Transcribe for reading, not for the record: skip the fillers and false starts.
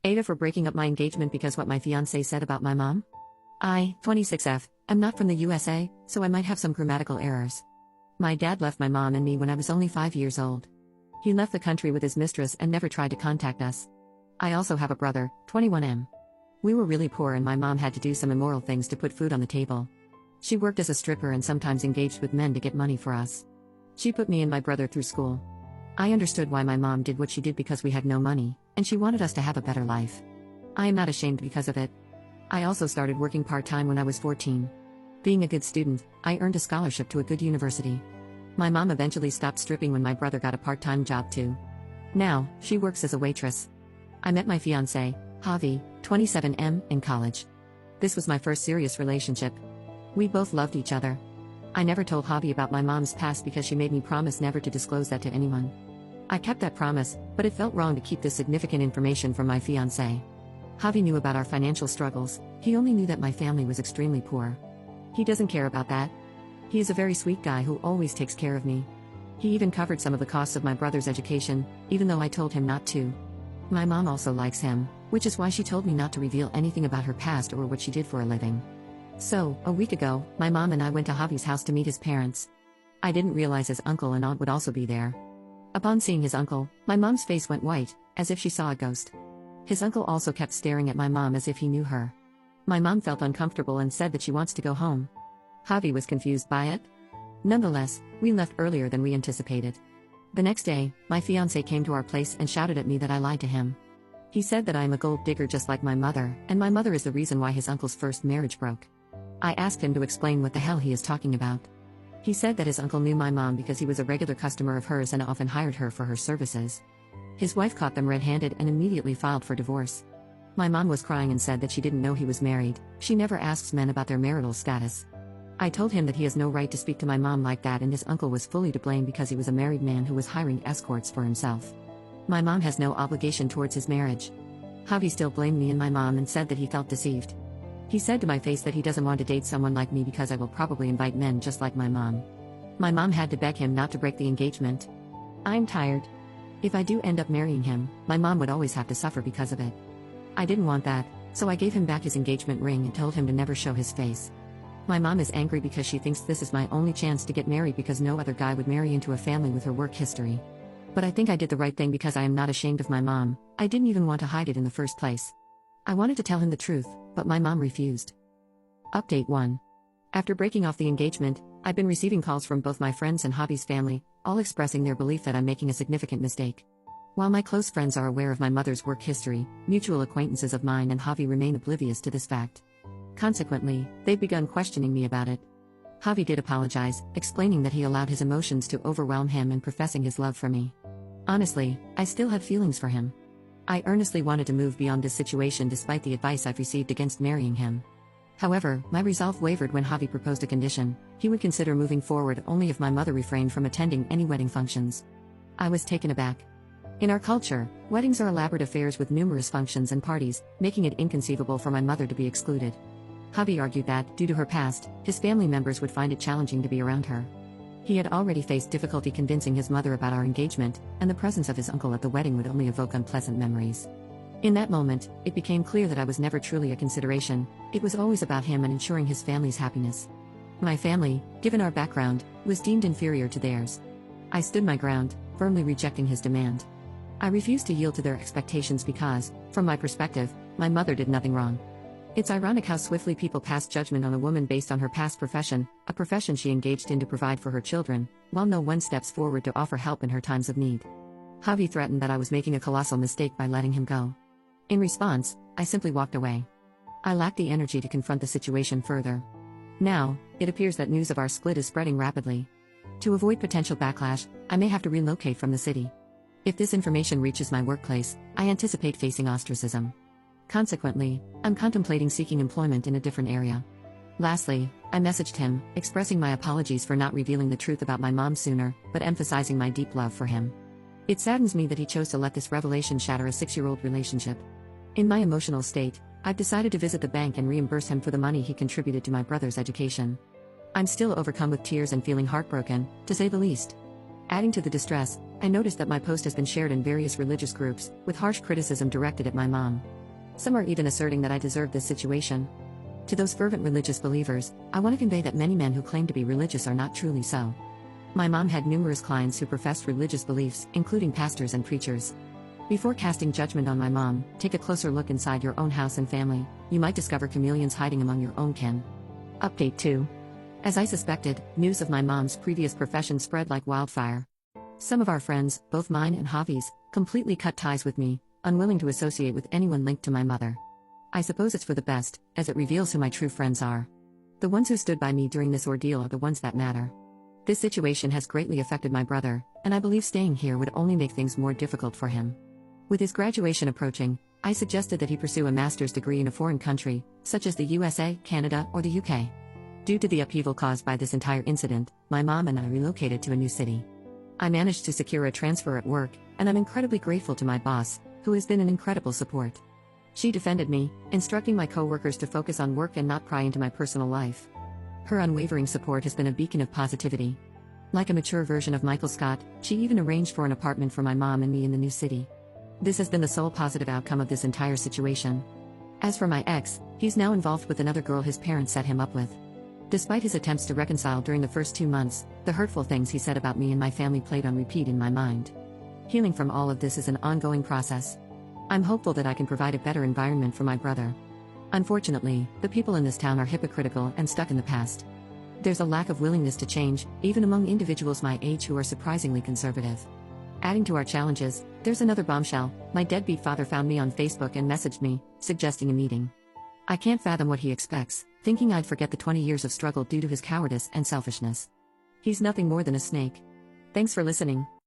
AITAH for breaking up my engagement because what my fiancé said about my mom? I, 26F, am not from the USA, so I might have some grammatical errors. My dad left my mom and me when I was only 5 years old. He left the country with his mistress and never tried to contact us. I also have a brother, 21M. We were really poor and my mom had to do some immoral things to put food on the table. She worked as a stripper and sometimes engaged with men to get money for us. She put me and my brother through school. I understood why my mom did what she did because we had no money, and she wanted us to have a better life. I am not ashamed because of it. I also started working part-time when I was 14. Being a good student, I earned a scholarship to a good university. My mom eventually stopped stripping when my brother got a part-time job too. Now, she works as a waitress. I met my fiancé, Javi, 27M, in college. This was my first serious relationship. We both loved each other. I never told Javi about my mom's past because she made me promise never to disclose that to anyone. I kept that promise, but it felt wrong to keep this significant information from my fiancé. Javi knew about our financial struggles, he only knew that my family was extremely poor. He doesn't care about that. He is a very sweet guy who always takes care of me. He even covered some of the costs of my brother's education, even though I told him not to. My mom also likes him, which is why she told me not to reveal anything about her past or what she did for a living. So, a week ago, my mom and I went to Javi's house to meet his parents. I didn't realize his uncle and aunt would also be there. Upon seeing his uncle, my mom's face went white, as if she saw a ghost. His uncle also kept staring at my mom as if he knew her. My mom felt uncomfortable and said that she wants to go home. Javi was confused by it. Nonetheless, we left earlier than we anticipated. The next day, my fiancé came to our place and shouted at me that I lied to him. He said that I am a gold digger just like my mother, and my mother is the reason why his uncle's first marriage broke. I asked him to explain what the hell he is talking about. He said that his uncle knew my mom because he was a regular customer of hers and often hired her for her services. His wife caught them red-handed and immediately filed for divorce. My mom was crying and said that she didn't know he was married. She never asks men about their marital status. I told him that he has no right to speak to my mom like that and his uncle was fully to blame because he was a married man who was hiring escorts for himself. My mom has no obligation towards his marriage. Javi still blamed me and my mom and said that he felt deceived. He said to my face that he doesn't want to date someone like me because I will probably invite men just like my mom. My mom had to beg him not to break the engagement. I'm tired. If I do end up marrying him, my mom would always have to suffer because of it. I didn't want that, so I gave him back his engagement ring and told him to never show his face. My mom is angry because she thinks this is my only chance to get married because no other guy would marry into a family with her work history. But I think I did the right thing because I am not ashamed of my mom. I didn't even want to hide it in the first place. I wanted to tell him the truth, but my mom refused. Update 1. After breaking off the engagement, I've been receiving calls from both my friends and Javi's family, all expressing their belief that I'm making a significant mistake. While my close friends are aware of my mother's work history, mutual acquaintances of mine and Javi remain oblivious to this fact. Consequently, they've begun questioning me about it. Javi did apologize, explaining that he allowed his emotions to overwhelm him and professing his love for me. Honestly, I still had feelings for him. I earnestly wanted to move beyond this situation despite the advice I've received against marrying him. However, my resolve wavered when Javi proposed a condition. He would consider moving forward only if my mother refrained from attending any wedding functions. I was taken aback. In our culture, weddings are elaborate affairs with numerous functions and parties, making it inconceivable for my mother to be excluded. Javi argued that, due to her past, his family members would find it challenging to be around her. He had already faced difficulty convincing his mother about our engagement, and the presence of his uncle at the wedding would only evoke unpleasant memories. In that moment, it became clear that I was never truly a consideration. It was always about him and ensuring his family's happiness. My family, given our background, was deemed inferior to theirs. I stood my ground, firmly rejecting his demand. I refused to yield to their expectations because, from my perspective, my mother did nothing wrong. It's ironic how swiftly people pass judgment on a woman based on her past profession, a profession she engaged in to provide for her children, while no one steps forward to offer help in her times of need. Javi threatened that I was making a colossal mistake by letting him go. In response, I simply walked away. I lacked the energy to confront the situation further. Now, it appears that news of our split is spreading rapidly. To avoid potential backlash, I may have to relocate from the city. If this information reaches my workplace, I anticipate facing ostracism. Consequently, I'm contemplating seeking employment in a different area. Lastly, I messaged him, expressing my apologies for not revealing the truth about my mom sooner, but emphasizing my deep love for him. It saddens me that he chose to let this revelation shatter a 6-year-old relationship. In my emotional state, I've decided to visit the bank and reimburse him for the money he contributed to my brother's education. I'm still overcome with tears and feeling heartbroken, to say the least. Adding to the distress, I noticed that my post has been shared in various religious groups, with harsh criticism directed at my mom. Some are even asserting that I deserve this situation. To those fervent religious believers, I want to convey that many men who claim to be religious are not truly so. My mom had numerous clients who professed religious beliefs, including pastors and preachers. Before casting judgment on my mom, take a closer look inside your own house and family. You might discover chameleons hiding among your own kin. Update 2. As I suspected, news of my mom's previous profession spread like wildfire. Some of our friends, both mine and Javi's, completely cut ties with me, unwilling to associate with anyone linked to my mother. I suppose it's for the best, as it reveals who my true friends are. The ones who stood by me during this ordeal are the ones that matter. This situation has greatly affected my brother, and I believe staying here would only make things more difficult for him. With his graduation approaching, I suggested that he pursue a master's degree in a foreign country, such as the USA, Canada, or the UK. Due to the upheaval caused by this entire incident, my mom and I relocated to a new city. I managed to secure a transfer at work, and I'm incredibly grateful to my boss, who has been an incredible support. She defended me, instructing my coworkers to focus on work and not pry into my personal life. Her unwavering support has been a beacon of positivity. Like a mature version of Michael Scott, she even arranged for an apartment for my mom and me in the new city. This has been the sole positive outcome of this entire situation. As for my ex, he's now involved with another girl his parents set him up with. Despite his attempts to reconcile during the first 2 months, the hurtful things he said about me and my family played on repeat in my mind. Healing from all of this is an ongoing process. I'm hopeful that I can provide a better environment for my brother. Unfortunately, the people in this town are hypocritical and stuck in the past. There's a lack of willingness to change, even among individuals my age who are surprisingly conservative. Adding to our challenges, there's another bombshell. My deadbeat father found me on Facebook and messaged me, suggesting a meeting. I can't fathom what he expects, thinking I'd forget the 20 years of struggle due to his cowardice and selfishness. He's nothing more than a snake. Thanks for listening.